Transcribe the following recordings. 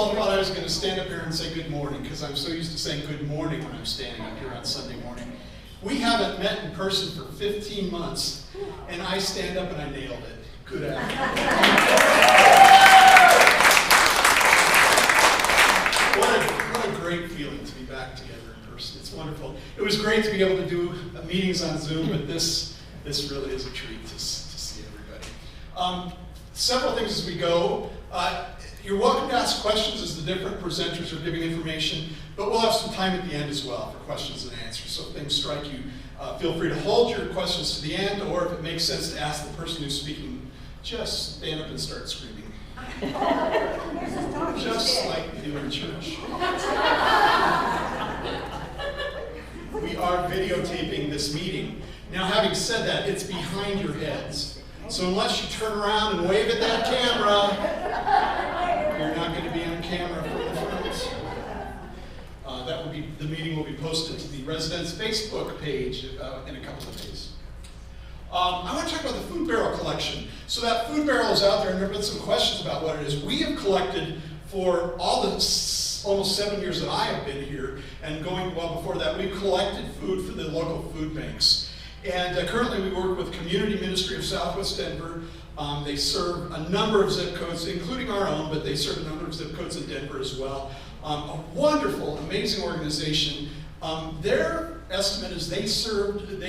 all thought I was going to stand up here and say good morning, because I'm so used to saying good morning when I'm standing up here on Sunday morning. We haven't met in person for 15 months, and I stand up and I nailed it. Good afternoon. What a great feeling to be back together in person. It's wonderful. It was great to be able to do meetings on Zoom, but this really is a treat to see everybody. Several things as we go. You're welcome to ask questions as the different presenters are giving information, but we'll have some time at the end as well for questions and answers. So if things strike you, feel free to hold your questions to the end, or if it makes sense to ask the person who's speaking, just stand up and start screaming. Just like we do in church. We are videotaping this meeting. Now, having said that, it's behind your heads. So unless you turn around and wave at that camera, you're not going to be on camera for the front. The meeting will be posted to the residents' Facebook page in a couple of days. I want to talk about the food barrel collection. So that food barrel is out there, and there have been some questions about what it is. We have collected for all the almost 7 years that I have been here, and going well before that, we've collected food for the local food banks. And currently we work with Community Ministry of Southwest Denver. They serve a number of zip codes, including our own, but they serve a number of zip codes in Denver as well. A wonderful, amazing organization. Their estimate is they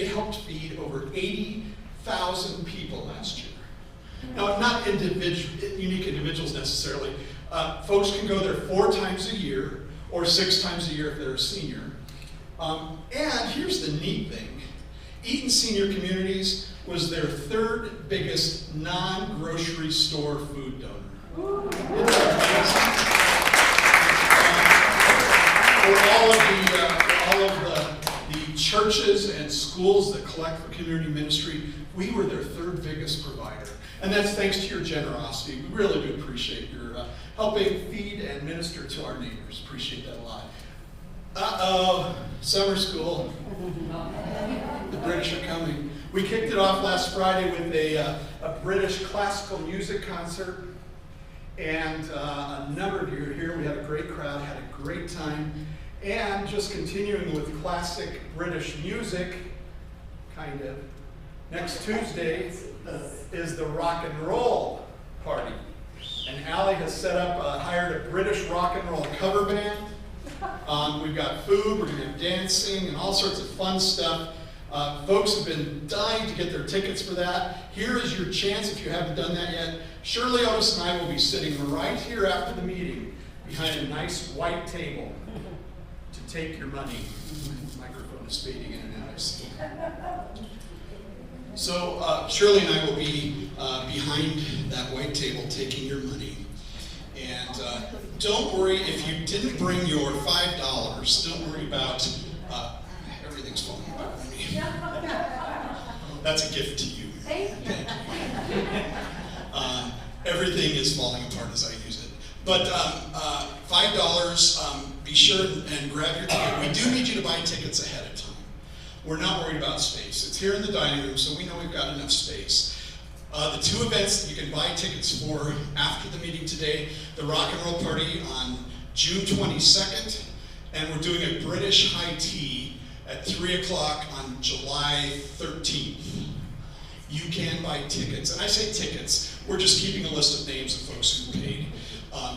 helped feed over 80,000 people last year. Now, not unique individuals necessarily. Folks can go there 4 times a year, or 6 times a year if they're a senior. And here's the neat thing. Eaton Senior Communities was their 3rd biggest non-grocery store food donor. It's amazing. For all of the churches and schools that collect for community ministry, we were their 3rd biggest provider. And that's thanks to your generosity. We really do appreciate your helping feed and minister to our neighbors. Appreciate that a lot. Uh-oh, summer school. The British are coming. We kicked it off last Friday with a British classical music concert. And a number of you are here. We had a great crowd, had a great time. And just continuing with classic British music, kind of, next Tuesday is the rock and roll party. And Allie has hired a British rock and roll cover band. We've got food, we're going to have dancing, and all sorts of fun stuff. Folks have been dying to get their tickets for that. Here is your chance if you haven't done that yet. Shirley Otis and I will be sitting right here after the meeting behind a nice white table to take your money. The microphone is fading in and out, I see. So Shirley and I will be behind that white table taking your money. And don't worry if you didn't bring your $5. Don't worry about everything's falling apart for me. That's a gift to you. Thank you. Everything is falling apart as I use it. But $5. Be sure and grab your ticket. We do need you to buy tickets ahead of time. We're not worried about space. It's here in the dining room, so we know we've got enough space. The 2 events that you can buy tickets for after the meeting today, the Rock and Roll Party on June 22nd, and we're doing a British high tea at 3 o'clock on July 13th. You can buy tickets, and I say tickets, we're just keeping a list of names of folks who paid.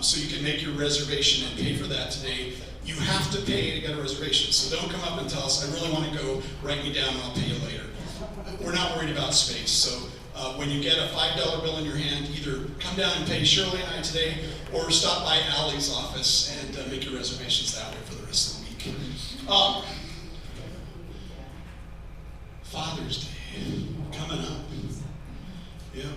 So you can make your reservation and pay for that today. You have to pay to get a reservation, so don't come up and tell us, I really want to go, write me down and I'll pay you later. We're not worried about space, so when you get a $5 bill in your hand, either come down and pay Shirley and I today, or stop by Allie's office and make your reservations that way for the rest of the week. Father's Day, coming up. Yeah.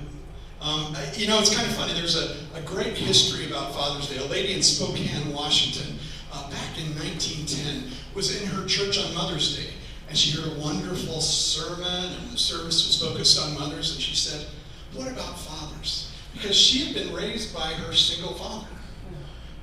It's kind of funny. There's a great history about Father's Day. A lady in Spokane, Washington, back in 1910, was in her church on Mother's Day. And she heard a wonderful sermon, and the service was focused on mothers, and she said, what about fathers? Because she had been raised by her single father.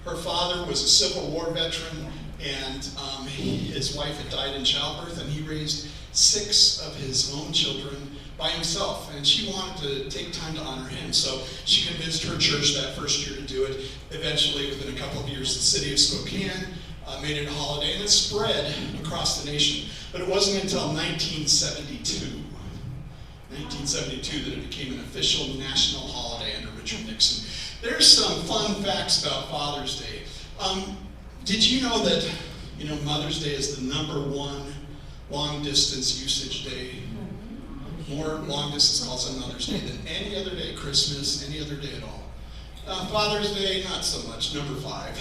Her father was a Civil War veteran, And his wife had died in childbirth, and he raised 6 of his own children by himself, and she wanted to take time to honor him. So she convinced her church that first year to do it. Eventually, within a couple of years, the city of Spokane made it a holiday, and it spread across the nation. But it wasn't until 1972 that it became an official national holiday under Richard Nixon. There's some fun facts about Father's Day. Did you know that Mother's Day is the #1 long-distance usage day? More long-distance calls on Mother's Day than any other day, Christmas, any other day at all. Father's Day, not so much, #5.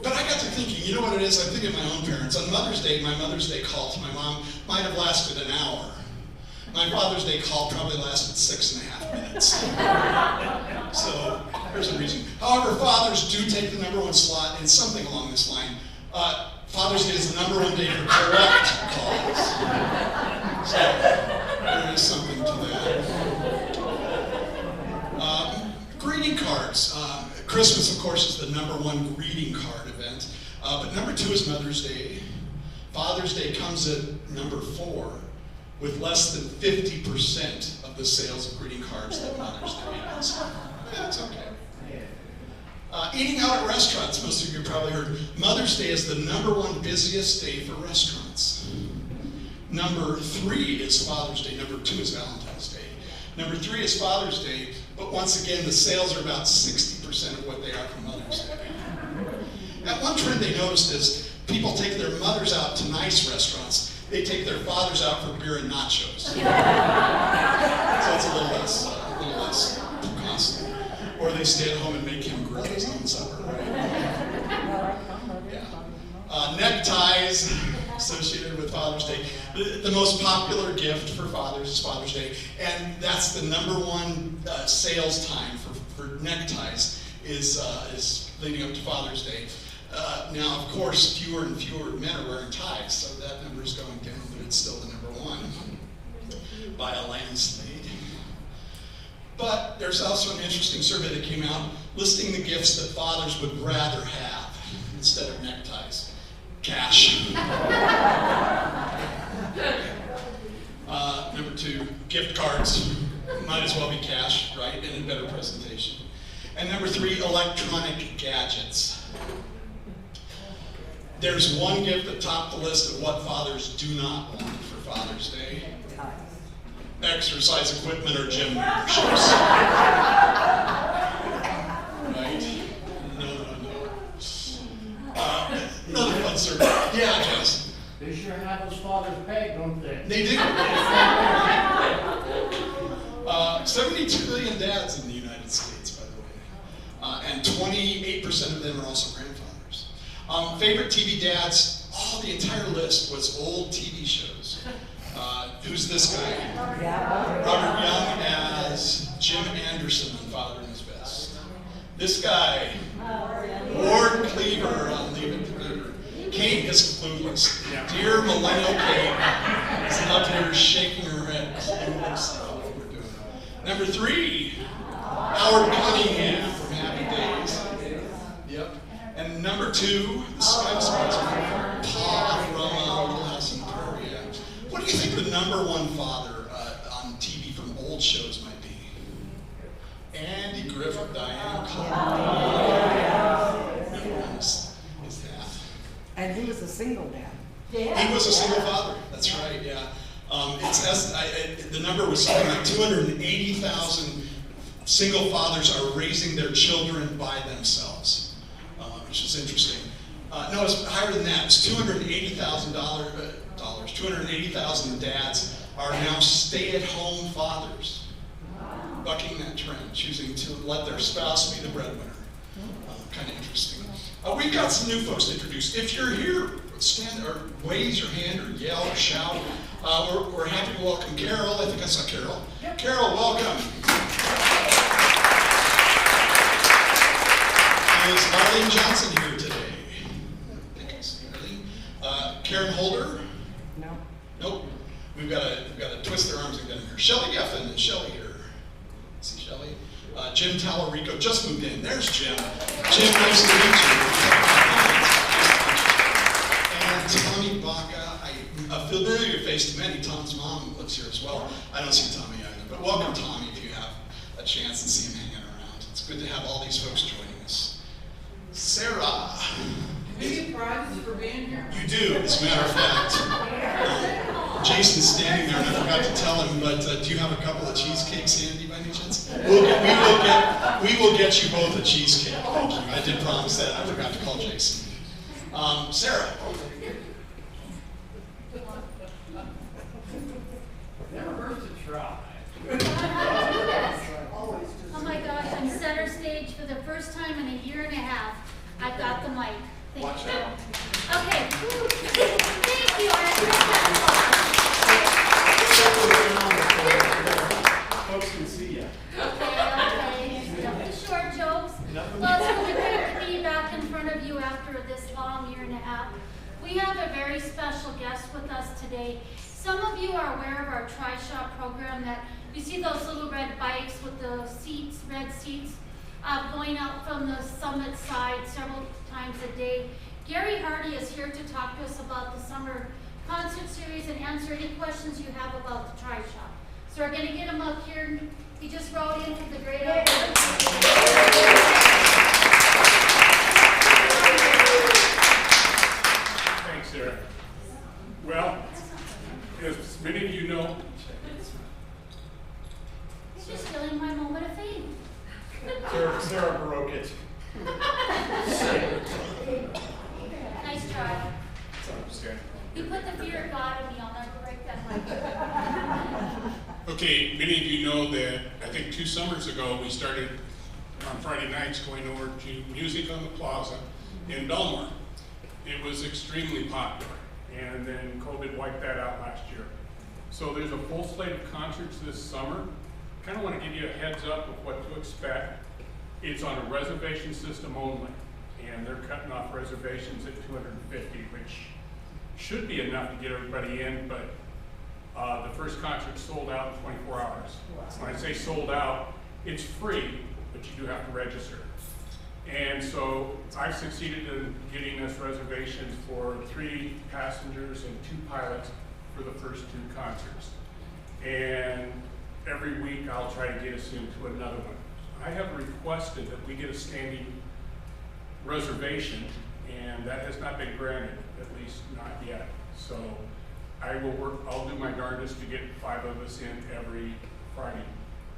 But I got to thinking, you know what it is? I'm thinking of my own parents. On Mother's Day, my Mother's Day call to my mom might have lasted an hour. My Father's Day call probably lasted 6.5 minutes. So there's a reason. However, fathers do take the #1 slot in something along this line. Father's Day is the #1 day for collect calls. So there is something to that. Greeting cards. Christmas, of course, is the #1 greeting card event. But #2 is Mother's Day. Father's Day comes at #4 with less than 50% of the sales of greeting cards that Mother's Day has. Yeah, it's okay. Eating out at restaurants, most of you probably heard. Mother's Day is the #1 busiest day for restaurants. #3 is Father's Day. #2 is Valentine's Day. #3 is Father's Day, but once again, the sales are about 60% of what they are for Mother's Day. And one trend they noticed is people take their mothers out to nice restaurants. They take their fathers out for beer and nachos. So it's a little less costly. Or they stay at home and make him grill his own supper, right? Yeah. Neckties associated with Father's Day. The most popular gift for fathers is Father's Day, and that's the #1 sales time for neckties is leading up to Father's Day. Now, of course, fewer and fewer men are wearing ties, so that number is going down, but it's still the #1 by a landslide. But there's also an interesting survey that came out listing the gifts that fathers would rather have instead of neckties. Cash. #2, gift cards. Might as well be cash, right? And in better presentation. And #3, electronic gadgets. There's one gift that topped the list of what fathers do not want for Father's Day. Exercise equipment or gym memberships. Right? No. Another fun survey. Yeah, Jess. They sure have those fathers pegged, don't they? They do. 72 million dads in the United States, by the way. And 28% of them are also grandfathers. Favorite TV dads? The entire list was old TV shows. Who's this guy? Robert Young as Jim Anderson on Father and His Best. This guy, Ward Cleaver on Leave It to Beaver. Kate is clueless. Dear millennial Kate is up here shaking her head, clueless at what we're doing. #3, Howard Cunningham from Happy Days. Yep. And #2, this is kind of surprising, Pa from Little House on the Prairie. What do you think the #1 father on TV from old shows might be? Andy Griffith, Diane #1 is that. And he was a single dad. He was a single father. That's right. Yeah. The number was something like 280,000 single fathers are raising their children by themselves, which is interesting. No, it's higher than that. It's $280,000. 280,000 dads are now stay-at-home fathers, bucking that trend, choosing to let their spouse be the breadwinner. Kind of interesting. We've got some new folks to introduce. If you're here, stand or raise your hand or yell or shout. We're happy to welcome Carol. I think I saw Carol. Yep. Carol, welcome. Is Marlene Johnson here today? I think I see Marlene. Karen Holder? No. Nope. We've got to twist their arms and get them here. Shelley Geffen. Is Shelley here? See Shelley? Jim Tallarico just moved in. There's Jim. Jim, nice to meet you. And Tommy Baca, a familiar face to many. Tom's mom lives here as well. I don't see Tommy either, but welcome Tommy if you have a chance to see him hanging around. It's good to have all these folks joining us. Sarah. Do you get prizes for being here? You do, as a matter of fact. Jason's standing there, and I forgot to tell him, but do you have a couple of cheesecakes handy by any chance? We will get you both a cheesecake. Thank you. I did promise that. I forgot to call Jason. Sarah. Never hurts to try. Oh my gosh, I'm center stage for the first time in a year and a half. I've got the mic. Thank Watch you. out. Okay. Thank you. I Folks can see you. okay. Enough the short jokes. Well, it's really great to be back in front of you after this long year and a half. We have a very special guest with us today. Some of you are aware of our Tri-Shop program that you see those little red bikes with the seats, red seats, going out from the summit side several times a day. Gary Hardy is here to talk to us about the summer concert series and answer any questions you have about the Tri-Shop. So we're going to get him up here. He just rode into the great outdoors. Thanks, Sarah. Well, as many of you know, He's just stealing my moment of fame. Sarah broke it. Nice try. You put the fear of God in me. I'll never break that mic. okay, many of you know that I think 2 summers ago we started on Friday nights going over to Music on the Plaza in Belmar. It was extremely popular, and then COVID wiped that out last year. So there's a full slate of concerts this summer. Kind of want to give you a heads up of what to expect. It's on a reservation system only, and they're cutting off reservations at 250, which should be enough to get everybody in, but the first concert sold out in 24 hours. When I say sold out, it's free, but you do have to register. And so I've succeeded in getting us reservations for 3 passengers and 2 pilots for the first 2 concerts. And every week I'll try to get us into another one. I have requested that we get a standing reservation, and that has not been granted, at least not yet. So I'll do my darndest to get 5 of us in every Friday.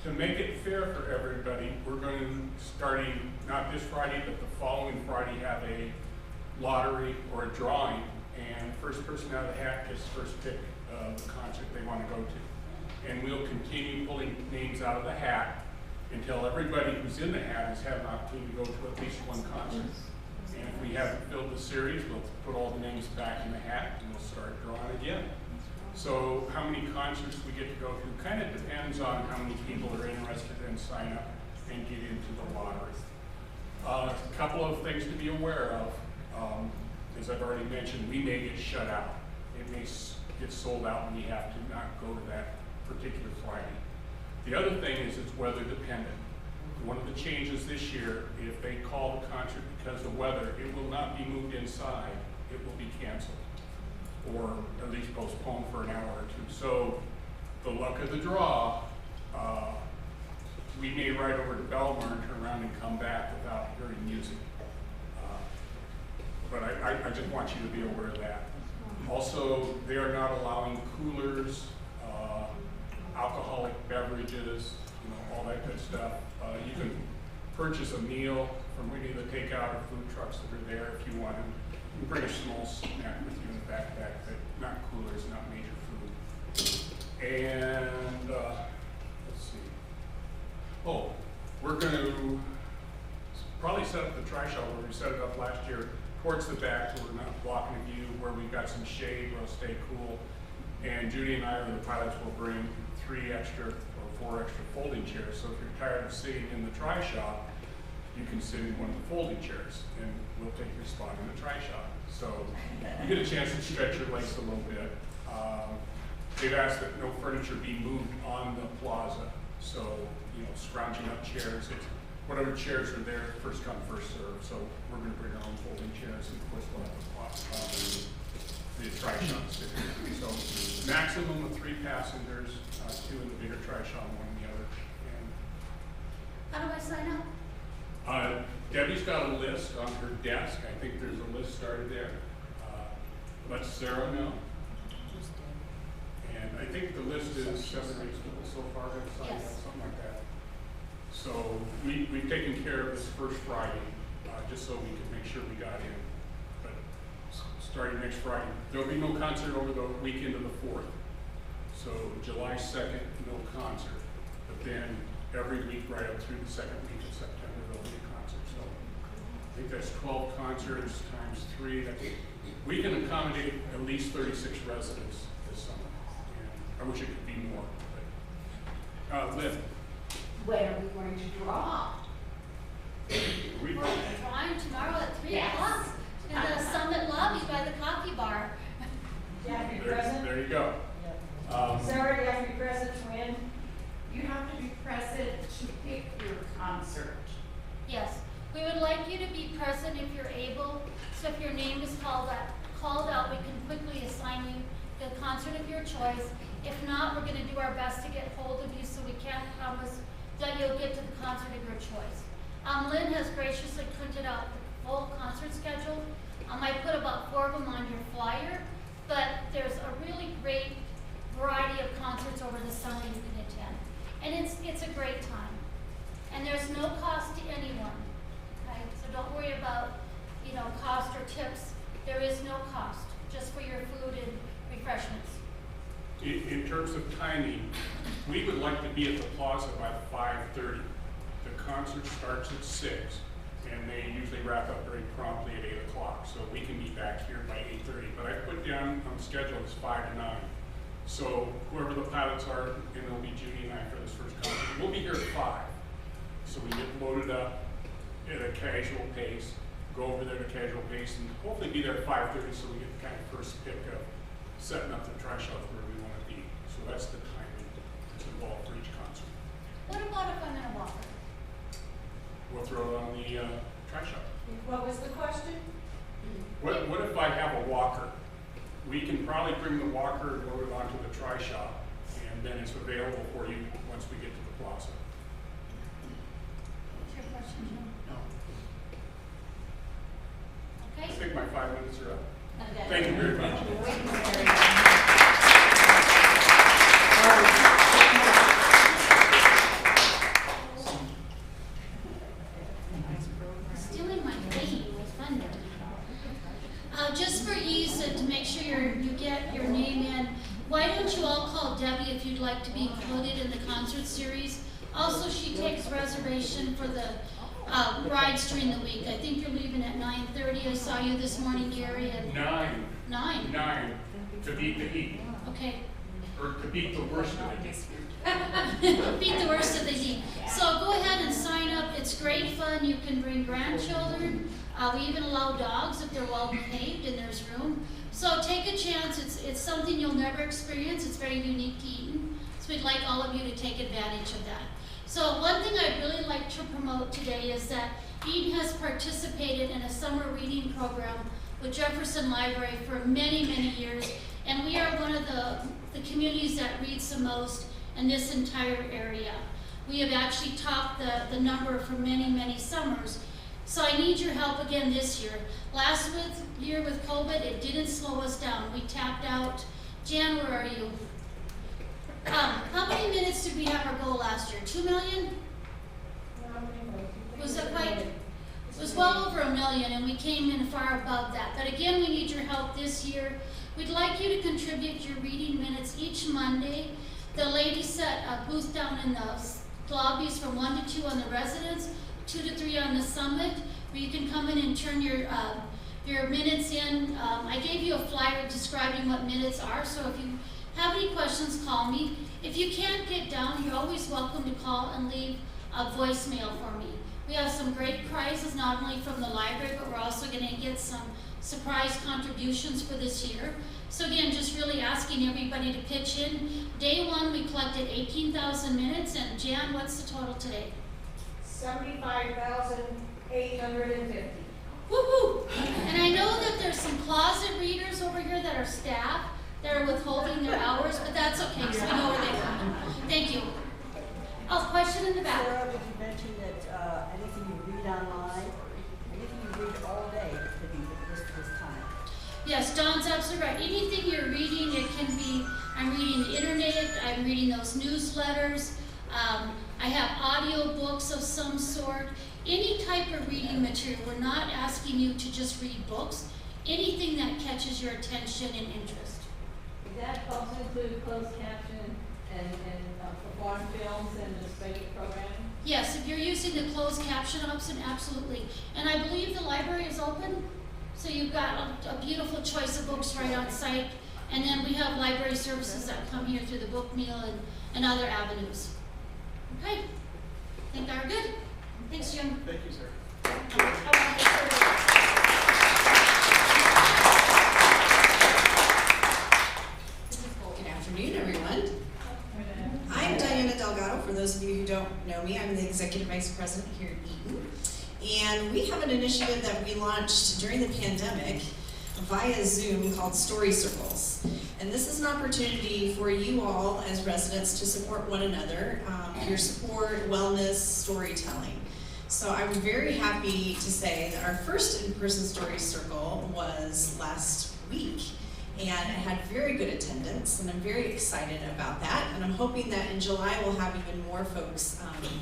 To make it fair for everybody, we're going to, starting not this Friday, but the following Friday, have a lottery or a drawing, and first person out of the hat gets first pick of the concert they want to go to. And we'll continue pulling names out of the hat until everybody who's in the hat has had an opportunity to go to at least 1 concert. And if we haven't filled the series, we'll put all the names back in the hat and we'll start drawing again. So how many concerts we get to go to kind of depends on how many people are interested and sign up and get into the lottery. A couple of things to be aware of. As I've already mentioned, we may get shut out. It may get sold out and we have to not go to that particular Friday. The other thing is it's weather dependent. One of the changes this year, if they call the concert because of weather, it will not be moved inside, it will be canceled, or at least postponed for an hour or 2. So the luck of the draw, we may ride over to Belmar and turn around and come back without hearing music. But I just want you to be aware of that. Also, they are not allowing coolers, alcoholic beverages, all that good stuff. You can purchase a meal from any of the takeout or food trucks that are there if you want to. You can bring a small snack with you in the backpack, but not coolers, not major food. And let's see. Oh, we're going to probably set up the Tri-Shop where we set it up last year towards the back so we're not blocking the view, where we've got some shade where it'll stay cool. And Judy and I, or the pilots, will bring 3 extra or 4 extra folding chairs. So if you're tired of sitting in the Tri-Shop, you can sit in one of the folding chairs and we'll take your spot in the Tri-Shop. So you get a chance to stretch your legs a little bit. They've asked that no furniture be moved on the plaza. So, scrounging up chairs, whatever chairs are there, first come, first serve. So we're gonna bring our own folding chairs, and of course we'll have the tri-shot sticker. So maximum of 3 passengers, 2 in the bigger tri-shot, 1 in the other. How do I sign up? And Debbie's got a list on her desk. I think there's a list started there. Let Sarah know. And I think the list is 7 or 8 people so far that have signed up, Yes. something like that. So we've taken care of this first Friday, just so we can make sure we got in. But starting next Friday, there'll be no concert over the weekend of the 4th. So July 2nd, no concert. But then every week right up through the 2nd week of September, there'll be a concert. So I think that's 12 concerts times 3. We can accommodate at least 36 residents this summer. And I wish it could be more. But, Liv, When are we going to draw? we, We're drawing tomorrow at 3 Yes. o'clock in the Summit lobby by the coffee bar. You have to be there, present. there you go. Sarah, you have to be present when? You have to be present to pick your concert. Yes, we would like you to be present if you're able. So if your name is called out, we can quickly assign you the concert of your choice. If not, we're gonna do our best to get hold of you, so we can't promise that you'll get to the concert of your choice. Lynn has graciously printed out the full concert schedule. I put about 4 of them on your flyer, but there's a really great variety of concerts over the summer you can attend. And it's a great time. And there's no cost to anyone, okay? So don't worry about, cost or tips. There is no cost, just for your food and refreshments. In terms of timing, we would like to be at the plaza by 5:30. The concert starts at 6, and they usually wrap up very promptly at 8 o'clock, so we can be back here by 8:30. But I put down on the schedule it's 5 to 9. So whoever the pilots are, and it'll be Judy and I for this first concert, we'll be here at 5. So we get loaded up at a casual pace, go over there at a casual pace, and hopefully be there at 5:30 so we get the kind of first pick of setting up the tri-shot where we want to be. So that's the timing that's involved for each concert. What about if I'm in a walker? We'll throw it on the tri-shot. What was the question? What if I have a walker? We can probably bring the walker and load it onto the tri-shot, and then it's available for you once we get to the plaza. What's your question, Jim? No. I Okay? think my 5 minutes are up. Okay. Thank you very much. Stealing my theme was fun. Just for ease and to make sure you get your name in, why don't you all call Debbie if you'd like to be included in the concert series? Also, she takes reservation for the rides during the week. I think you're leaving at 9:30. I saw you this morning, Gary, at 9 9. to beat the heat, Okay. or to beat the worst of the heat. Beat the worst of the heat. So go ahead and sign up. It's great fun. You can bring grandchildren. We even allow dogs if they're well behaved and there's room. So take a chance. It's something you'll never experience. It's very unique to Eaton. So we'd like all of you to take advantage of that. So one thing I'd really like to promote today is that Eaton has participated in a summer reading program with Jefferson Library for many, many years. And we are one of the communities that reads the most in this entire area. We have actually topped the number for many, many summers. So I need your help again this year. Last year with COVID, it didn't slow us down. We tapped out. Jan, where are you? How many minutes did we have our goal last year? 2 million? Was it quite? It was well over 1 million, and we came in far above that. But again, we need your help this year. We'd like you to contribute your reading minutes each Monday. The ladies set a booth down in the lobbies from 1 to 2 on the residents, 2 to 3 on the summit, where you can come in and turn your minutes in. I gave you a flyer describing what minutes are, so if you have any questions, call me. If you can't get down, you're always welcome to call and leave a voicemail for me. We have some great prizes, not only from the library, but we're also gonna get some surprise contributions for this year. So again, just really asking everybody to pitch in. Day one, we collected 18,000 minutes, and Jan, what's the total today? 75,850. Woo-hoo! And I know that there's some closet readers over here that are staff that are withholding their hours, but that's okay, because we know where they come. Thank you. Oh, question in the back. Sarah, did you mention that anything you read online, anything you read all day could be this time? Yes, Dawn's absolutely right. Anything you're reading, it can be, I'm reading the internet, I'm reading those newsletters, I have audio books of some sort, any type of reading material. We're not asking you to just read books, anything that catches your attention and interest. Does that also include closed caption and foreign films and the spaghetti programming? Yes, if you're using the closed caption option, absolutely. And I believe the library is open, so you've got a beautiful choice of books right on site. And then we have library services that come here through the book meal and other avenues. Okay, I think they're good. Thanks, Jim. Thank you, sir. Good afternoon, everyone. I'm Diana Delgado. For those of you who don't know me, I'm the Executive Vice President here at Eaton. And we have an initiative that we launched during the pandemic via Zoom called Story Circles. And this is an opportunity for you all as residents to support one another, peer support, wellness, storytelling. So I'm very happy to say that our first in-person Story Circle was last week. And it had very good attendance, and I'm very excited about that. And I'm hoping that in July we'll have even more folks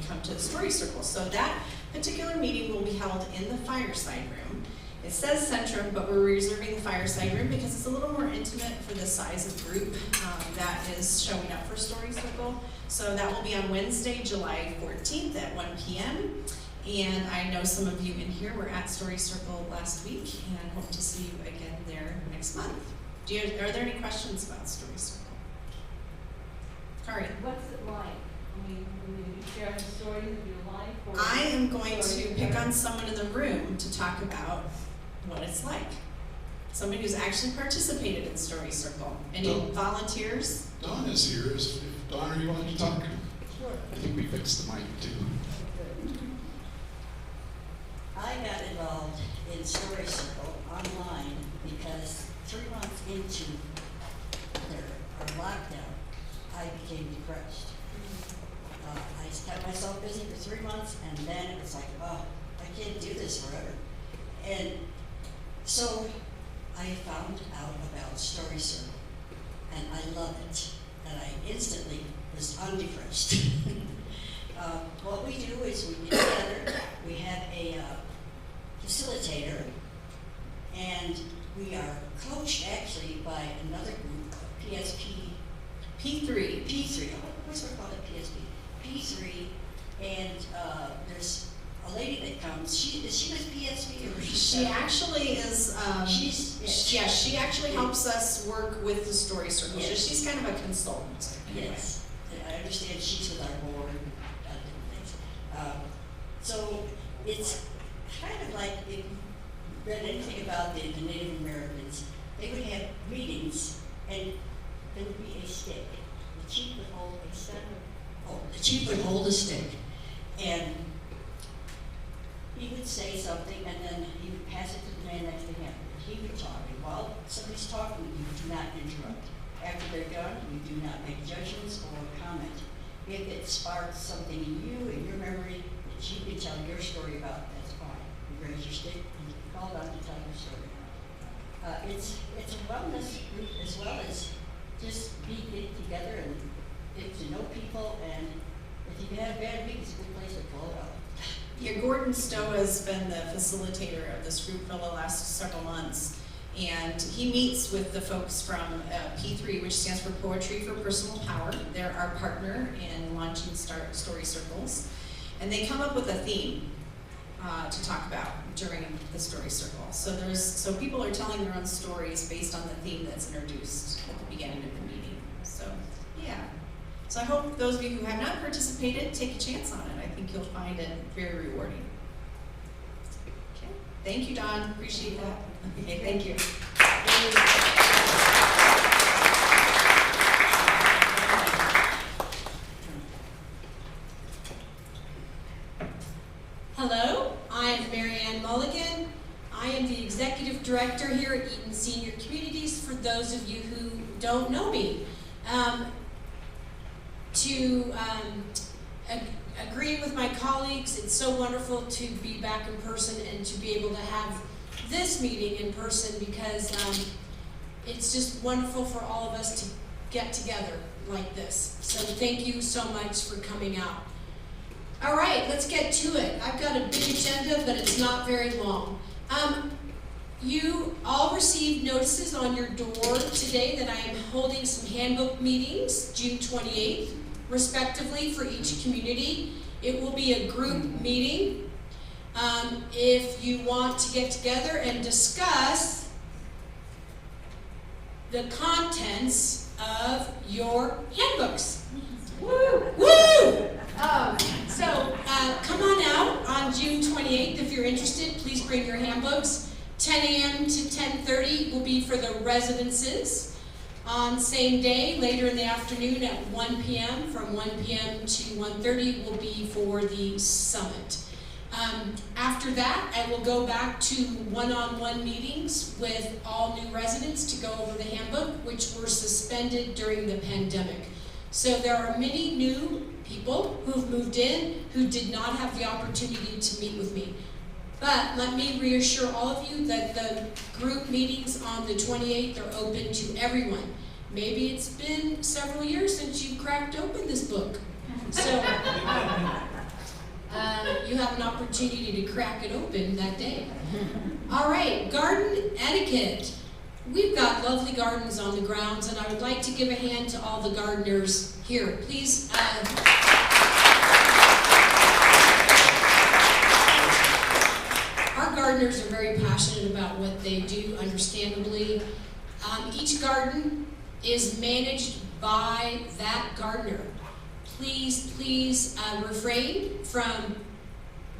come to the Story Circle. So that particular meeting will be held in the fireside room. It says Centrum, but we're reserving the fireside room because it's a little more intimate for the size of group that is showing up for Story Circle. So that will be on Wednesday, July 14th at 1 p.m. And I know some of you in here were at Story Circle last week, and I hope to see you again there next month. Are there any questions about Story Circle? Kari. What's it like? I mean, you share the stories of your life? Or I am going to pick on someone in the room to talk about what it's like. Somebody who's actually participated in Story Circle. Any Dawn. volunteers? Dawn is here. Dawn, are you wanting to talk? Sure. I think we fixed the mic too. I got involved in Story Circle online because 3 months into our lockdown, I became depressed. I kept myself busy for 3 months, and then it was like, oh, I can't do this forever. And so I found out about Story Circle, and I love it. And I instantly was undepressed. What we do is we get together, we have a facilitator, and we are coached actually by another group, PSP. P3. P3, what's it called at PSP? P3, and there's a lady that comes, is she with PSP or is She actually is, She's- she actually helps us work with the Story Circle. So Yes. she's kind of a consultant. Anyway. Yes, I understand she's with our board and different things. So it's kind of like if you read anything about the Native Americans, they would have meetings and there would be a stick. The chief would hold a stick. Oh, the chief would hold a stick, and he would say something, and then he would pass it to the man next to him. He would talk, and while somebody's talking, you do not interrupt. After they're done, you do not make judgments or comment. If it sparks something in you, in your memory, that you can tell your story about, that's fine. You raise your stick, and you're called on to tell your story. It's a wellness group as well as just getting together and get to know people, and if you have a bad week, it's a good place to pull it out. Yeah, Gordon Stowe has been the facilitator of this group for the last several months. And he meets with the folks from P3, which stands for Poetry for Personal Power. They're our partner in launching Story Circles. And they come up with a theme to talk about during the Story Circle. So people are telling their own stories based on the theme that's introduced at the beginning of the meeting. So, yeah. So I hope those of you who have not participated take a chance on it. I think you'll find it very rewarding. Thank you, Don, appreciate that. Okay, thank you. Hello, I am Mary Ann Mulligan. I am the Executive Director here at Eaton Senior Communities, for those of you who don't know me. Agree with my colleagues, it's so wonderful to be back in person and to be able to have this meeting in person, because it's just wonderful for all of us to get together like this. So thank you so much for coming out. All right, let's get to it. I've got a big agenda, but it's not very long. You all received notices on your door today that I am holding some handbook meetings, June 28th, respectively, for each community. It will be a group meeting. If you want to get together and discuss the contents of your handbooks. Woo! Woo! So come on out on June 28th if you're interested. Please bring your handbooks. 10 a.m. to 10:30 will be for the residences. On same day, later in the afternoon at 1 p.m., from 1 p.m. to 1:30 will be for the summit. After that, I will go back to one-on-one meetings with all new residents to go over the handbook, which were suspended during the pandemic. So there are many new people who have moved in who did not have the opportunity to meet with me. But let me reassure all of you that the group meetings on the 28th are open to everyone. Maybe it's been several years since you cracked open this book. So you have an opportunity to crack it open that day. All right, garden etiquette. We've got lovely gardens on the grounds, and I would like to give a hand to all the gardeners here. Please. Our gardeners are very passionate about what they do, understandably. Each garden is managed by that gardener. Please refrain from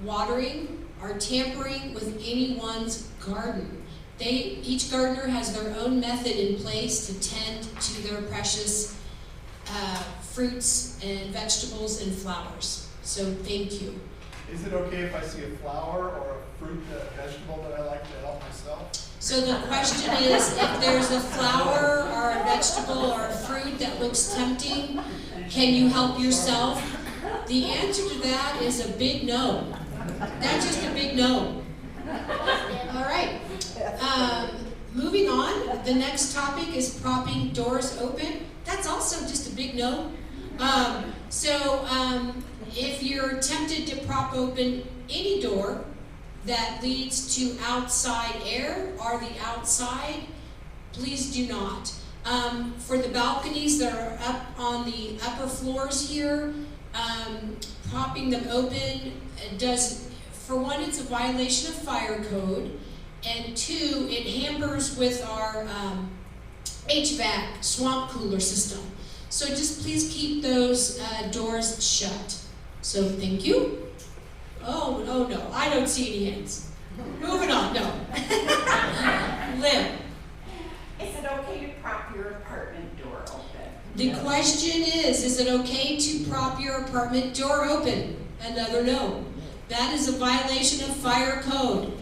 watering or tampering with anyone's garden. Each gardener has their own method in place to tend to their precious fruits and vegetables and flowers. So thank you. Is it okay if I see a flower or a fruit, a vegetable that I like to help myself? So the question is, if there's a flower or a vegetable or a fruit that looks tempting, can you help yourself? The answer to that is a big no. That's just a big no. All right. Moving on, the next topic is propping doors open. That's also just a big no. If you're tempted to prop open any door that leads to outside air or the outside, please do not. For the balconies that are up on the upper floors here, propping them open does, for one, it's a violation of fire code, and two, it hampers with our HVAC swamp cooler system. So just please keep those doors shut. So thank you. Oh no, I don't see any hands. Moving on, no. Lynn. Is it okay to prop your apartment door open? The question is it okay to prop your apartment door open? Another no. That is a violation of fire code.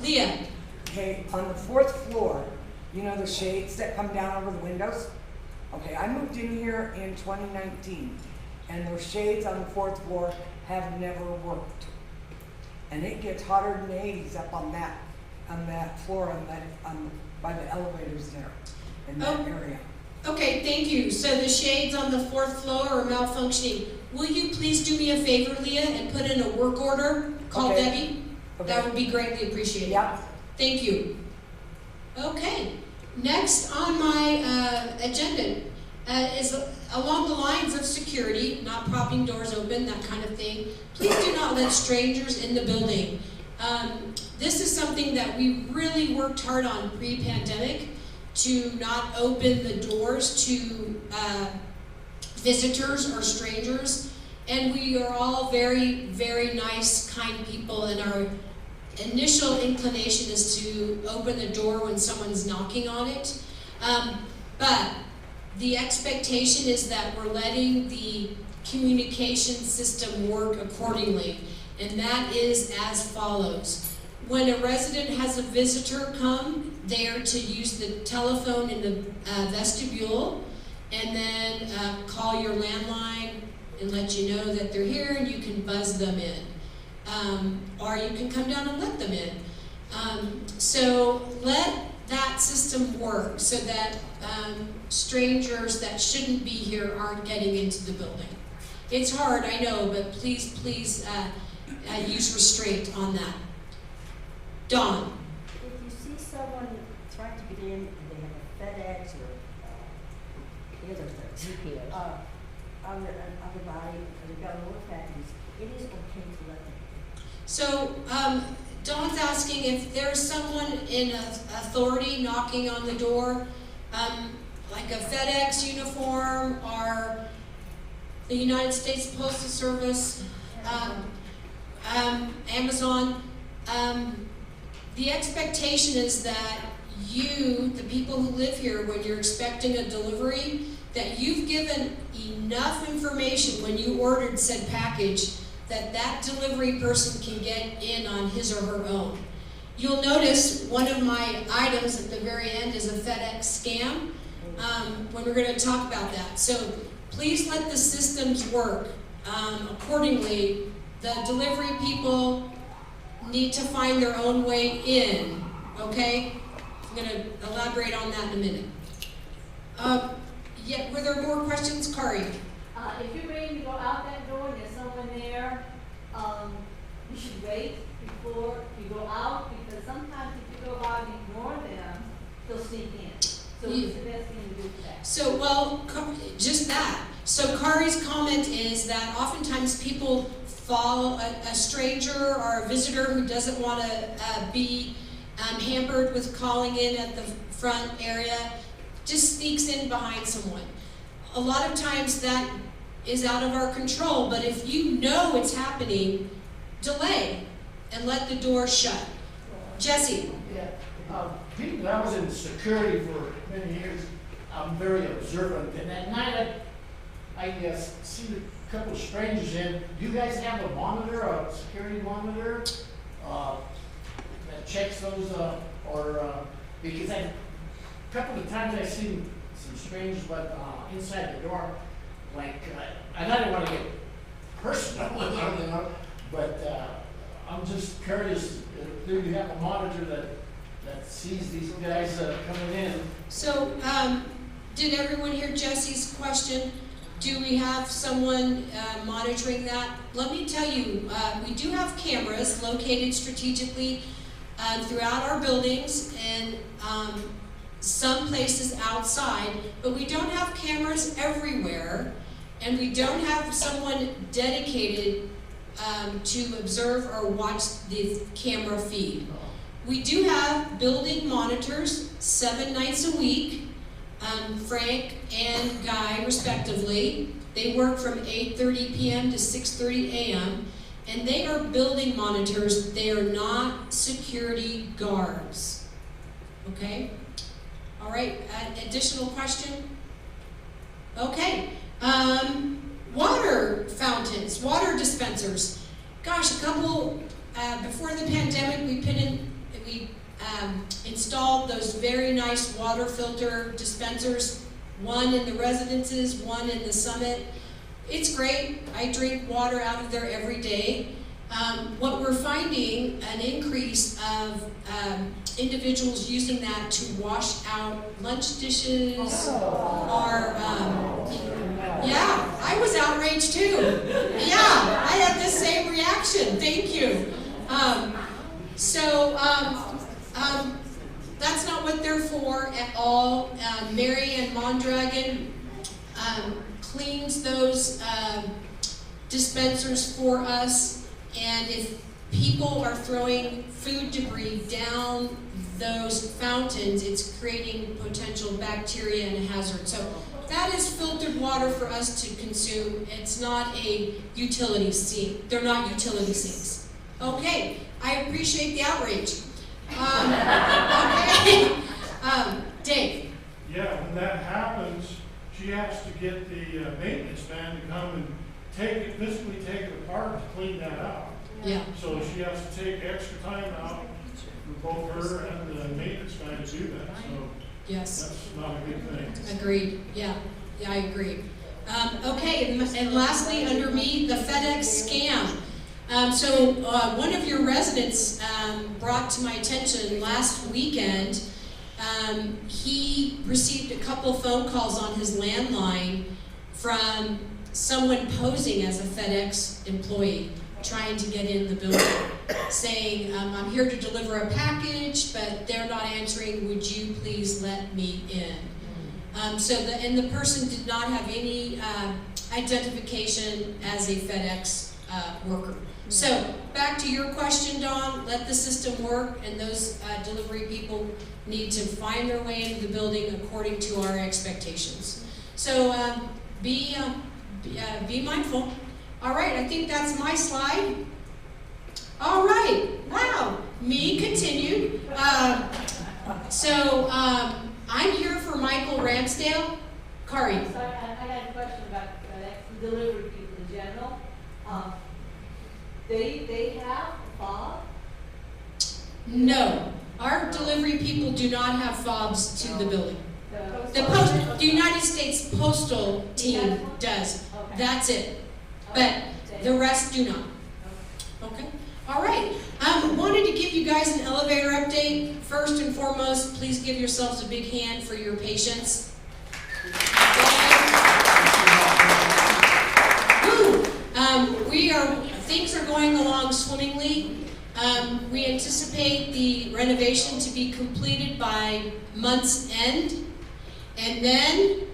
Leah. Okay, on the 4th floor, you know the shades that come down over the windows? Okay, I moved in here in 2019, and those shades on the 4th floor have never worked. And it gets hotter than the 80s up on that floor, by the elevators there, in that area. Okay, thank you. So the shades on the 4th floor are malfunctioning. Will you please do me a favor, Leah, and put in a work order? Call Debbie. Okay. That would be greatly appreciated. Yeah. Thank you. Okay, next on my agenda is along the lines of security, not propping doors open, that kind of thing. Please do not let strangers in the building. This is something that we really worked hard on pre-pandemic, to not open the doors to visitors or strangers. And we are all very, very nice, kind people, and are initial inclination is to open the door when someone's knocking on it. But the expectation is that we're letting the communication system work accordingly, and that is as follows. When a resident has a visitor come, they are to use the telephone in the vestibule, and then call your landline and let you know that they're here, and you can buzz them in. Or you can come down and let them in. So let that system work so that strangers that shouldn't be here aren't getting into the building. It's hard, I know, but please use restraint on that. Dawn. If you see someone trying to get in and they have a FedEx or the other thing, on the body, or they've got little packages, it is okay to let them. So, Dawn's asking if there's someone in authority knocking on the door, like a FedEx uniform or the United States Postal Service, Amazon. The expectation is that you, the people who live here, when you're expecting a delivery, that you've given enough information when you ordered said package that that delivery person can get in on his or her own. You'll notice one of my items at the very end is a FedEx scam, when we're going to talk about that. So please let the systems work accordingly. The delivery people need to find their own way in, okay? I'm going to elaborate on that in a minute. Yeah, were there more questions, Kari? If you're ready to go out that door and there's someone there, you should wait before you go out, because sometimes if you go out and ignore them, they'll sneak in. So it's the best thing to do for that. So, well, just that. So Kari's comment is that oftentimes people follow a stranger or a visitor who doesn't want to be hampered with calling in at the front area, just sneaks in behind someone. A lot of times that is out of our control, but if you know it's happening, delay and let the door shut. Jesse. Yeah, people, I was in security for many years. I'm very observant, and at night I see a couple of strangers in. Do you guys have a monitor, a security monitor, that checks those, because a couple of times I've seen some strangers, but inside the door, like, and I don't want to get personal with them, you know, but I'm just curious, do you have a monitor that sees these guys coming in? So, did everyone hear Jesse's question? Do we have someone monitoring that? Let me tell you, we do have cameras located strategically throughout our buildings and some places outside, but we don't have cameras everywhere, and we don't have someone dedicated to observe or watch the camera feed. We do have building monitors 7 nights a week, Frank and Guy respectively. They work from 8:30 p.m. to 6:30 a.m. and they are building monitors. They are not security guards. Okay? All right, additional question? Okay. Water fountains, water dispensers. Gosh, a couple, before the pandemic, we installed those very nice water filter dispensers, one in the residences, one in the Summit. It's great. I drink water out of there every day. What we're finding, an increase of individuals using that to wash out lunch dishes or, yeah, I was outraged too. Yeah, I had the same reaction. Thank you. That's not what they're for at all. Mary Ann Mondragon cleans those dispensers for us, and if people are throwing food debris down those fountains, it's creating potential bacteria and hazard. So that is filtered water for us to consume. It's not a utility sink. They're not utility sinks. Okay, I appreciate the outrage. Okay. Dave. Yeah, when that happens, she has to get the maintenance man to come and physically take it apart to clean that out. Yeah. So she has to take extra time out for both her and the maintenance man to do that, so Yes. that's not a good thing. Agreed. Yeah, I agree. Okay, and lastly, under me, the FedEx scam. One of your residents brought to my attention last weekend. He received a couple phone calls on his landline from someone posing as a FedEx employee trying to get in the building, saying, I'm here to deliver a package, but they're not answering, would you please let me in? The person did not have any identification as a FedEx worker. So, back to your question, Dawn, let the system work, and those delivery people need to find their way into the building according to our expectations. So, be mindful. All right, I think that's my slide. All right, wow, me continued. I'm here for Michael Ramsdale. Kari. So I got a question about delivery people in general. They have a fob? No, our delivery people do not have fobs to the building. The United States Postal team does. Okay. That's it. But the rest do not. Okay. All right. Wanted to give you guys an elevator update. First and foremost, please give yourselves a big hand for your patience. Things are going along swimmingly. We anticipate the renovation to be completed by month's end. And then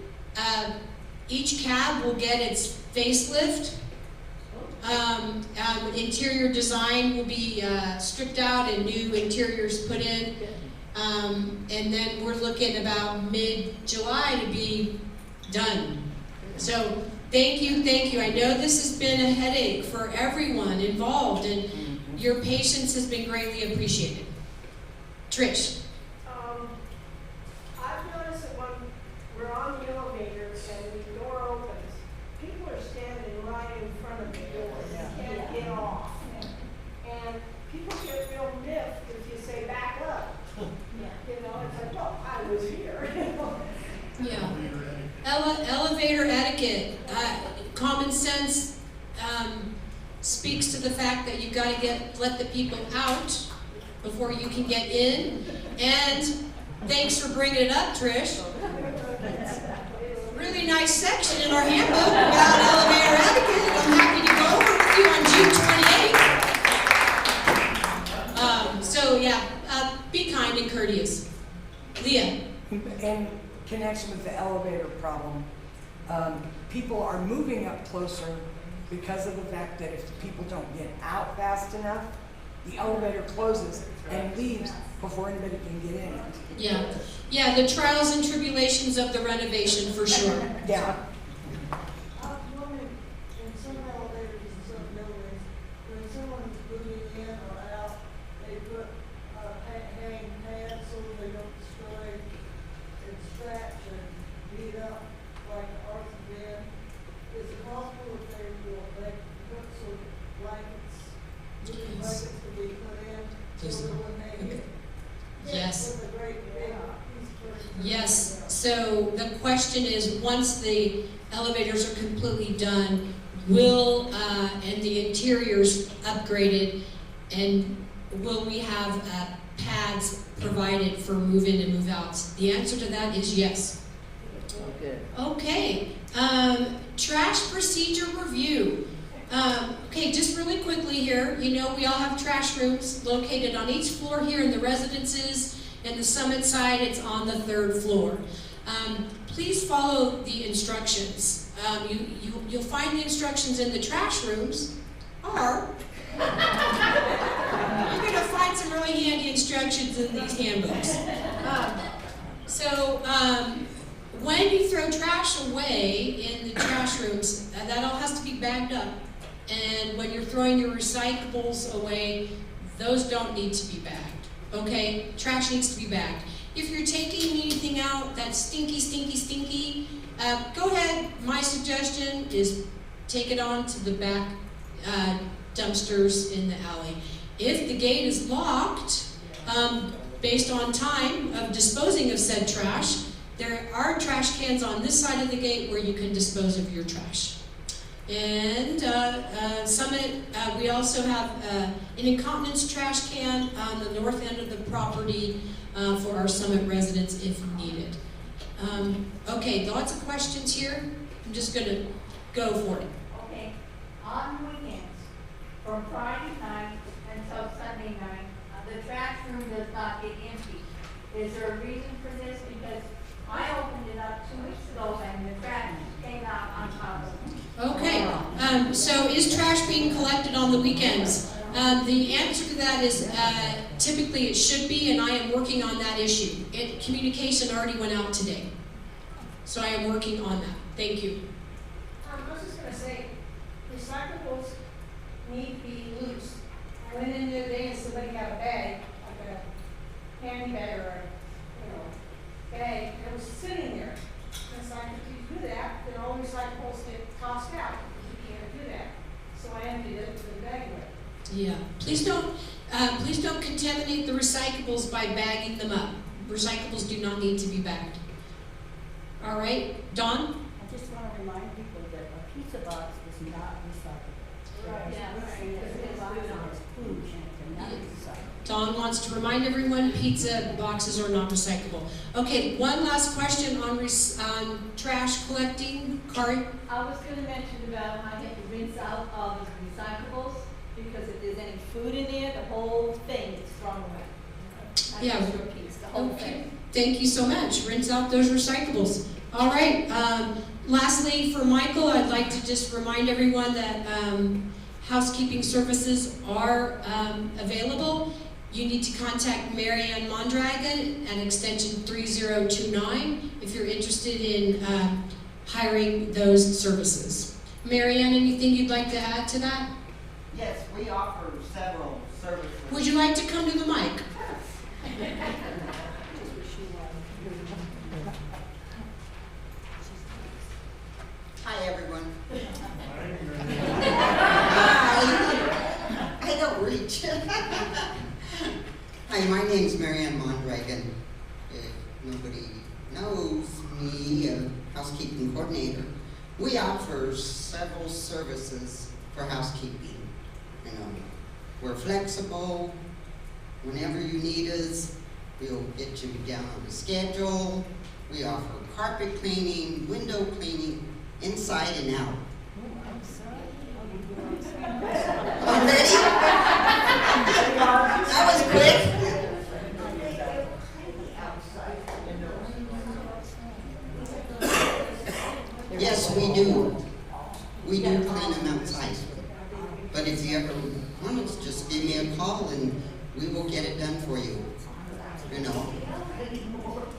each cab will get its facelift. Interior design will be stripped out and new interiors put in. And then we're looking about mid-July to be done. So thank you. I know this has been a headache for everyone involved, and your patience has been greatly appreciated. Trish. I've noticed that when we're on the elevator and the door opens, people are standing right in front of the door. They can't get off. And people get real miffed if you say back up. You know, it's like, well, I was here. Yeah. Elevator etiquette. Common sense speaks to the fact that you've got to let the people out before you can get in. And thanks for bringing it up, Trish. Really nice section in our handbook about elevator etiquette. I'm happy to go over with you on June 28th. Be kind and courteous. Leah. In connection with the elevator problem, people are moving up closer because of the fact that if people don't get out fast enough, the elevator closes and leaves before anybody can get in it. Yeah, the trials and tribulations of the renovation for sure. Yeah. In some elevators and some buildings, when someone's moving in or out, they put hang pads so they don't destroy and scratch and beat up like the arts bed. Is it possible if they put some blankets to be put in so that when they hit Yes. with a great big piece of Yes. So the question is, once the elevators are completely done, will and the interiors upgraded, and will we have pads provided for move in and move outs? The answer to that is yes. Okay. Trash procedure review. Okay, just really quickly here, you know we all have trash rooms located on each floor here in the residences. And the summit side, it's on the 3rd floor. Please follow the instructions. You'll find the instructions in the trash rooms, or you're going to find some really handy instructions in these handbooks. When you throw trash away in the trash rooms, that all has to be bagged up. And when you're throwing your recyclables away, those don't need to be bagged, okay? Trash needs to be bagged. If you're taking anything out that's stinky, go ahead. My suggestion is take it on to the back dumpsters in the alley. If the gate is locked, based on time of disposing of said trash, there are trash cans on this side of the gate where you can dispose of your trash. And Summit, we also have an incontinence trash can on the north end of the property for our Summit residents if needed. Okay, lots of questions here. I'm just going to go for it. Okay, on weekends, from Friday night until Sunday night, the trash room does not get empty. Is there a reason for this? Because I opened it up 2 weeks ago and the trash came out on top of it. Okay, so is trash being collected on the weekends? The answer to that is typically it should be, and I am working on that issue. Communication already went out today. So I am working on that. Thank you. I was just gonna say, recyclables need to be loose. I went in the other day and somebody had a bag, like a candy bag or a, bag, and it was sitting there. And it's like, if you do that, then all recyclables get tossed out. You can't do that. So I emptied it with the bag away. Yeah. Please don't contaminate the recyclables by bagging them up. Recyclables do not need to be bagged. All right, Dawn? I just want to remind people that a pizza box is not recyclable. Right. Yeah, We're saying that pizza box has food and it cannot be recyclable. Dawn wants to remind everyone pizza boxes are not recyclable. Okay, one last question on trash collecting. Kari? I was gonna mention about I had to rinse out all the recyclables, because if there's any food in there, the whole thing is thrown away. Not Yeah. just your piece, the whole Okay. thing. Thank you so much. Rinse out those recyclables. All right. Lastly, for Michael, I'd like to just remind everyone that housekeeping services are available. You need to contact Mary Ann Mondragon at extension 3029 if you're interested in hiring those services. Mary Ann, anything you'd like to add to that? Yes, we offer several services. Would you like to come to the mic? Hi, everyone. Hi. I don't reach. Hi, my name's Marianne Mondragon. If nobody knows me, a housekeeping coordinator, we offer several services for housekeeping. You know, we're flexible. Whenever you need us, we'll get you down on the schedule. We offer carpet cleaning, window cleaning, inside and out. Already? That was quick. Yes, we do. We do clean them outside. But if you ever want us, just give me a call and we will get it done for you. You know.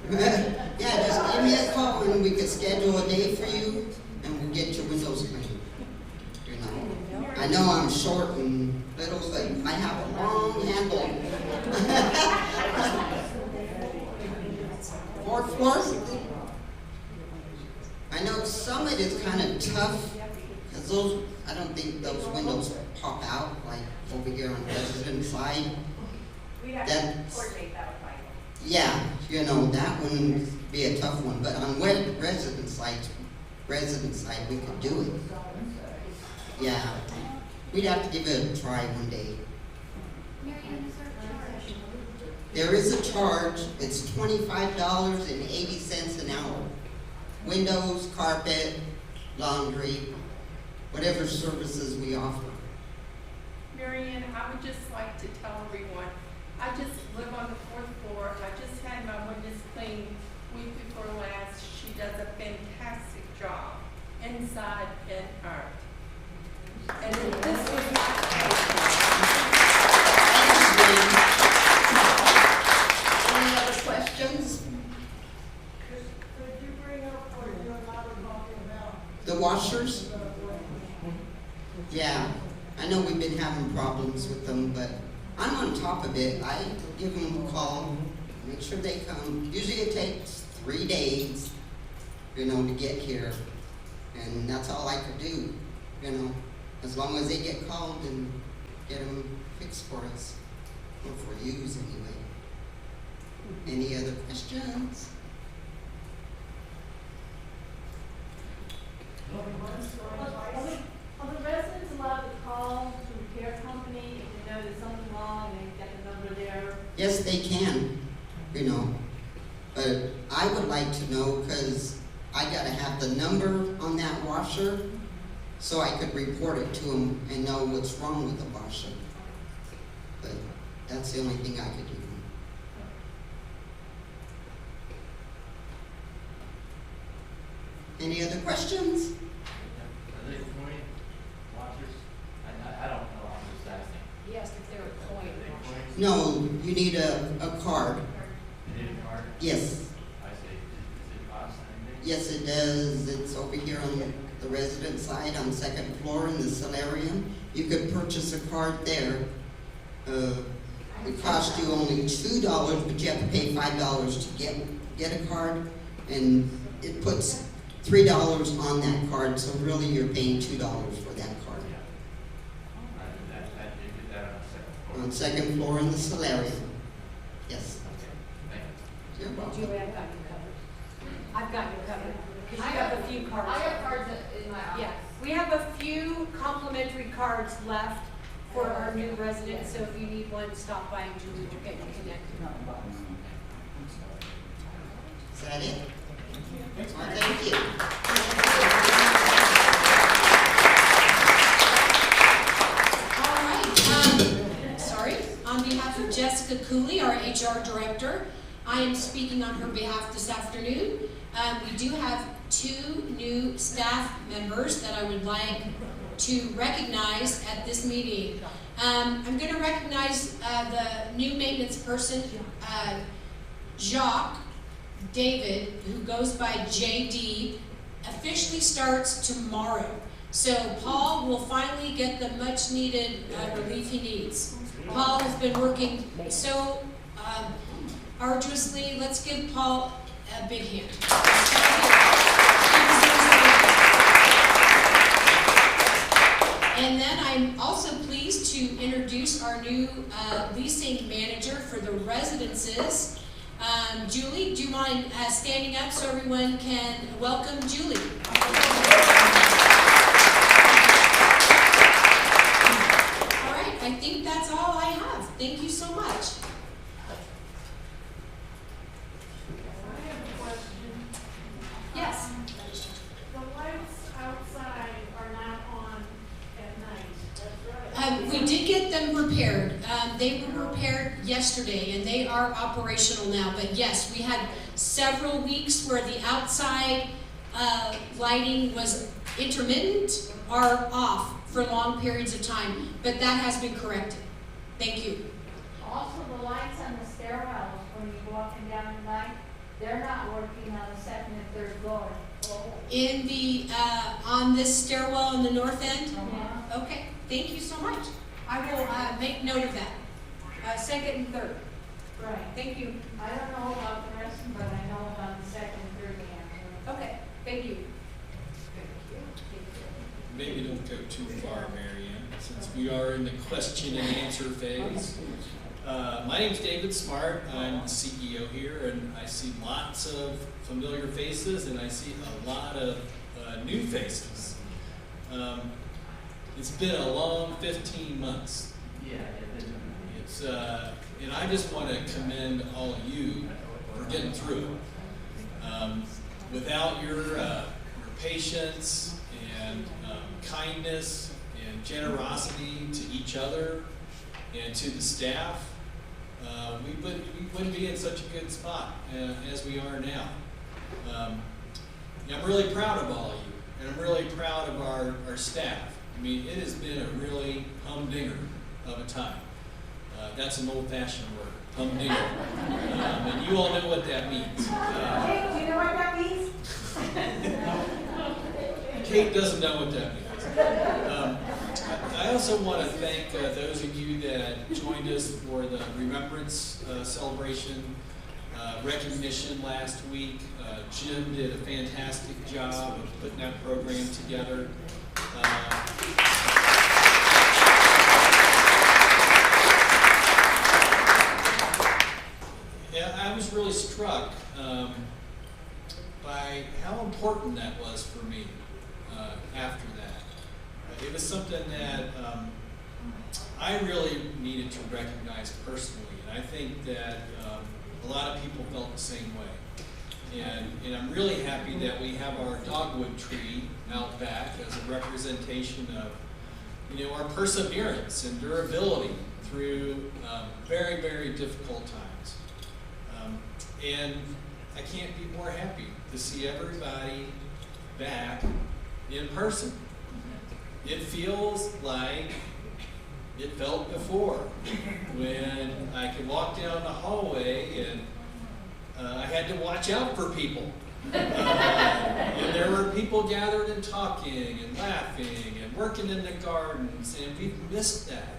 Yeah, just give me a call and we can schedule a day for you and we'll get your windows cleaned. You know. I know I'm short and little, but I have a long handle. Fourth floor? I know Summit is kind of tough because those, I don't think those windows pop out like over here on the resident side. We have to coordinate that with Michael. Yeah, you know, that one would be a tough one, but on resident side, we could do it. Yeah, we'd have to give it a try one day. Marianne, is there a charge? There is a charge. It's $25.80 an hour. Windows, carpet, laundry, whatever services we offer. Marianne, I would just like to tell everyone, I just live on the 4th floor. I just had my windows cleaned week before last. She does a fantastic job inside and out. And this was Any other questions? Could you bring up what you and I were talking about? The washers? Yeah, I know we've been having problems with them, but I'm on top of it. I give them a call, make sure they come. Usually it takes 3 days, to get here. And that's all I could do, as long as they get called and get them fixed for us, or for use anyway. Any other questions? Are the residents allowed to call the repair company if they know there's something wrong and they've got the number there? Yes, they can, but I would like to know, because I gotta have the number on that washer so I could report it to them and know what's wrong with the washer. But that's the only thing I could do. Any other questions? Are they coin washers? I don't know, I'm just asking. He asked if they were coin washers. No, you need a card. You need a card? Yes. I see. Does it cost anything? Yes, it does. It's over here on the resident side on 2nd floor in the solarium. You could purchase a card there. It costs you only $2, but you have to pay $5 to get a card, and it puts $3 on that card, so really you're paying $2 for that card. Yeah. You get that on the 2nd floor? On 2nd floor in the solarium. Yes. Okay, thank you. You're welcome. Julie, I've got you covered. I've got you covered. Because you have a few cards. I have cards in my office. Yeah, we have a few complimentary cards left for our new residents, so if you need one, stop by and Julie will get you connected. Is that it? Well, thank you. All right, sorry. On behalf of Jessica Cooley, our HR director, I am speaking on her behalf this afternoon. We do have 2 new staff members that I would like to recognize at this meeting. I'm going to recognize the new maintenance person, Jacques David, who goes by JD, officially starts tomorrow. So Paul will finally get the much needed relief he needs. Paul has been working so arduously. Let's give Paul a big hand. And then I'm also pleased to introduce our new leasing manager for the residences. Julie, do you mind standing up so everyone can welcome Julie? All right, I think that's all I have. Thank you so much. I have a question. Yes. The lights outside are not on at night, that's right? We did get them repaired. They were repaired yesterday and they are operational now. But yes, we had several weeks where the outside lighting was intermittent or off for long periods of time. But that has been corrected. Thank you. Also, the lights on the stairwells, when you're walking down at night, they're not working on the 2nd and 3rd floor. In the on this stairwell in the north end? Yeah. Okay, thank you so much. I will make note of that. 2nd and 3rd. Right. Thank you. I don't know about the rest, but I know about the 2nd and 3rd floor. Okay, thank you. Maybe don't go too far, Marianne, since we are in the question and answer phase. My name's David Smart. I'm the CEO here, and I see lots of familiar faces, and I see a lot of new faces. It's been a long 15 months. Yeah, It's and I just want to commend all of you for getting through it. Without your patience and kindness and generosity to each other and to the staff, we wouldn't be in such a good spot as we are now. And I'm really proud of all of you, and I'm really proud of our staff. I mean, it has been a really humdinger of a time. That's an old-fashioned word, humdinger. And you all know what that means. Hey, do you know what that means? Kate doesn't know what that means. I also want to thank those of you that joined us for the Remembrance Celebration recognition last week. Jim did a fantastic job of putting that program together. And I was really struck by how important that was for me after that. It was something that I really needed to recognize personally, and I think that a lot of people felt the same way. And I'm really happy that we have our dogwood tree out back as a representation of, our perseverance and durability through very, very difficult times. And I can't be more happy to see everybody back in person. It feels like it felt before, when I could walk down the hallway and I had to watch out for people. And there were people gathered and talking and laughing and working in the gardens, and we've missed that.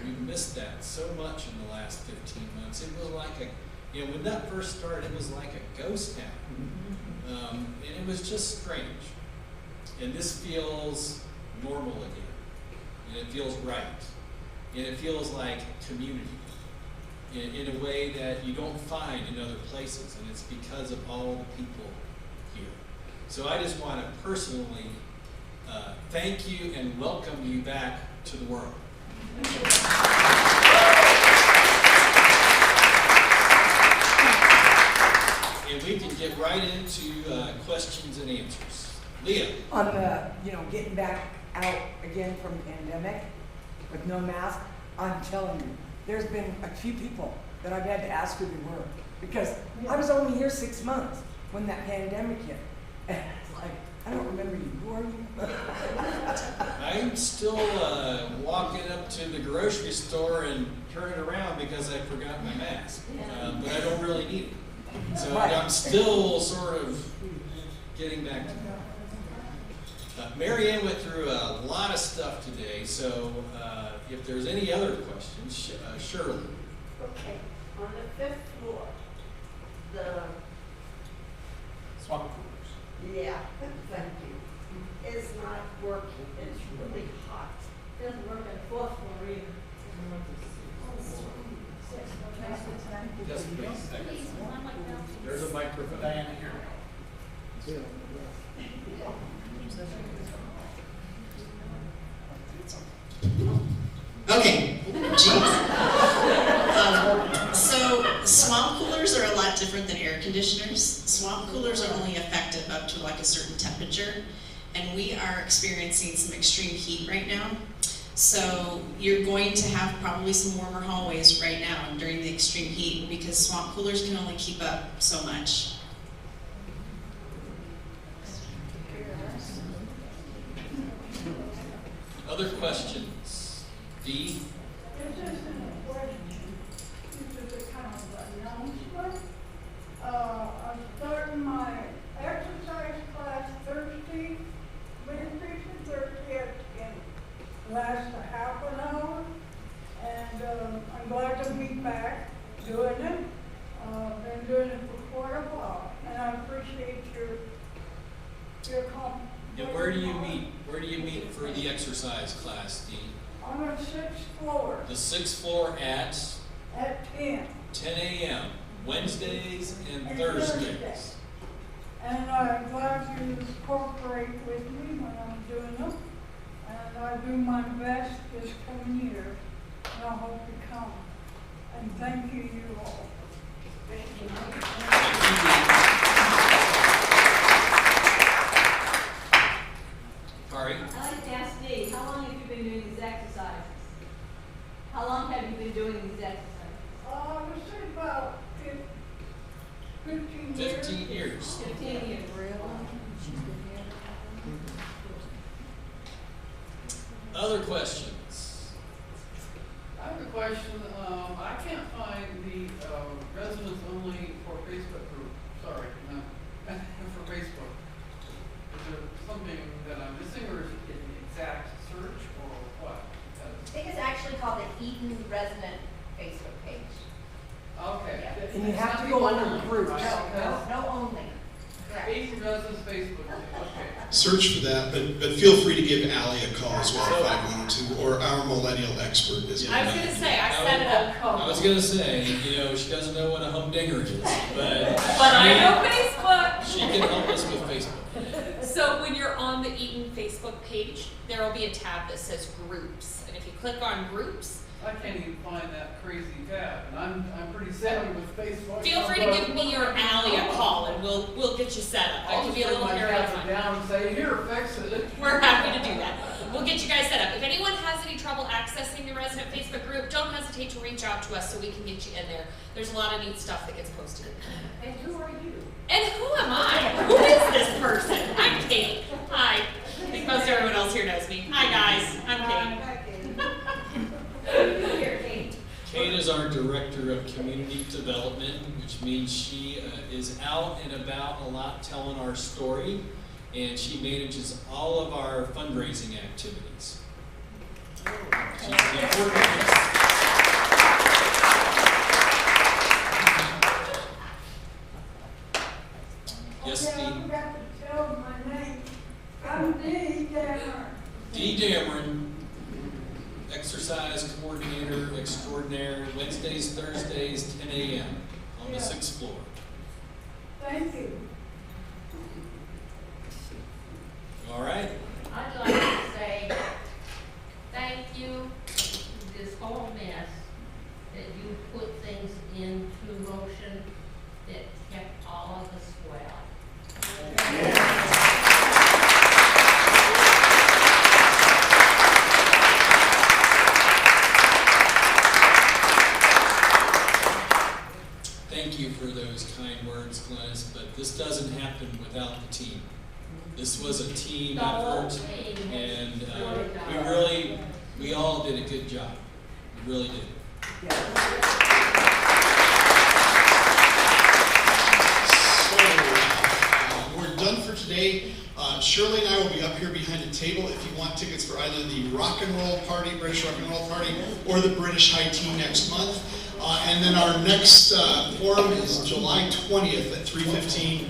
We've missed that so much in the last 15 months. It was like when that first started, it was like a ghost town. And it was just strange. And this feels normal again. And it feels right. And it feels like community in a way that you don't find in other places. And it's because of all the people here. So I just want to personally thank you and welcome you back to the world. And we can get right into questions and answers. Leah. On the, getting back out again from the pandemic with no mask, I'm telling you, there's been a few people that I've had to ask who they were, because I was only here 6 months when that pandemic hit. And it's like, I don't remember you. Who are you? I'm still walking up to the grocery store and turning around because I forgot my mask, but I don't really need it. So I'm still sort of getting back to that. Mary Ann went through a lot of stuff today, so if there's any other questions, Shirley. Okay, on the 5th floor, the Swamp coolers. Yeah, thank you. It's not working. It's really hot. Doesn't work at fourth floor either. Yes, please. There's a microphone. Diana, here. Okay, jeez. So swamp coolers are a lot different than air conditioners. Swamp coolers are only effective up to like a certain temperature, and we are experiencing some extreme heat right now. So you're going to have probably some warmer hallways right now during the extreme heat, because swamp coolers can only keep up so much. Other questions? Dee? This isn't a question. This is a kind of announcement. I'm starting my exercise class Thursday, Wednesday to Thursday, and lasts a half an hour. And I'm glad to be back doing it. Been doing it for quite a while, and I appreciate your compliment. And where do you meet? Where do you meet for the exercise class, Dee? On the 6th floor. The 6th floor at 10. 10 a.m. Wednesdays and Thursdays. And I'm glad you cooperate with me when I'm doing them. And I do my best this coming year, and I hope you come. And thank you, you all. Thank you. Kari? I'd like to ask Dee, how long have you been doing these exercises? How long have you been doing these exercises? I would say about 15 years. 15 years. 15 years. Other questions? I have a question. I can't find the residents only for Facebook group. Sorry, no, for Facebook. Is there something that I'm missing, or is it an exact search, or what? Residence Facebook, okay. Search for that, but feel free to give Ally a call as well if I wanted to, or our millennial expert is. I was gonna say, I set it up. I was gonna say, you know, she doesn't know what a humdinger is, but. But I know Facebook. She can help us with Facebook. So when you're on the Eaton Facebook page, there will be a tab that says groups. And if you click on groups, I can't even find that crazy tab, and I'm pretty savvy with Facebook. feel free to give me or Ally a call and we'll get you set up. That I'll can just be a bring little my area of tablet fun. down and say, here, fix it. We're happy to do that. We'll get you guys set up. If anyone has any trouble accessing the resident Facebook group, don't hesitate to reach out to us so we can get you in there. There's a lot of neat stuff that gets posted. And who are you? And who am I? Who is this person? I'm Kate. Hi. I think most everyone else here knows me. Hi guys, I'm Kate. Kate is our Director of Community Development, which means she is out and about a lot telling our story, and she manages all of our fundraising activities. She's an important piece. Yes, Okay, I Dee? forgot to tell my name. I'm Dee Cameron. Dee Dameron, Exercise Coordinator Extraordinaire, Wednesdays, Thursdays, 10 a.m. on the 6th floor. Thank you. All right? I'd like to say thank you to this whole mess, that you put things into motion that kept all of us well. Thank you for those kind words, Glennis, but this doesn't happen without the team. This was a team effort, and we all did a good job. We really did. So, we're done for today. Shirley and I will be up here behind a table if you want tickets for either the Rock and Roll Party, British Rock and Roll Party, or the British High Tea next month. And then our next forum is July 20th at 3:15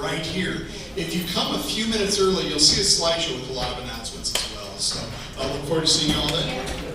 right here. If you come a few minutes early, you'll see a slideshow with a lot of announcements as well. So I look forward to seeing you all then.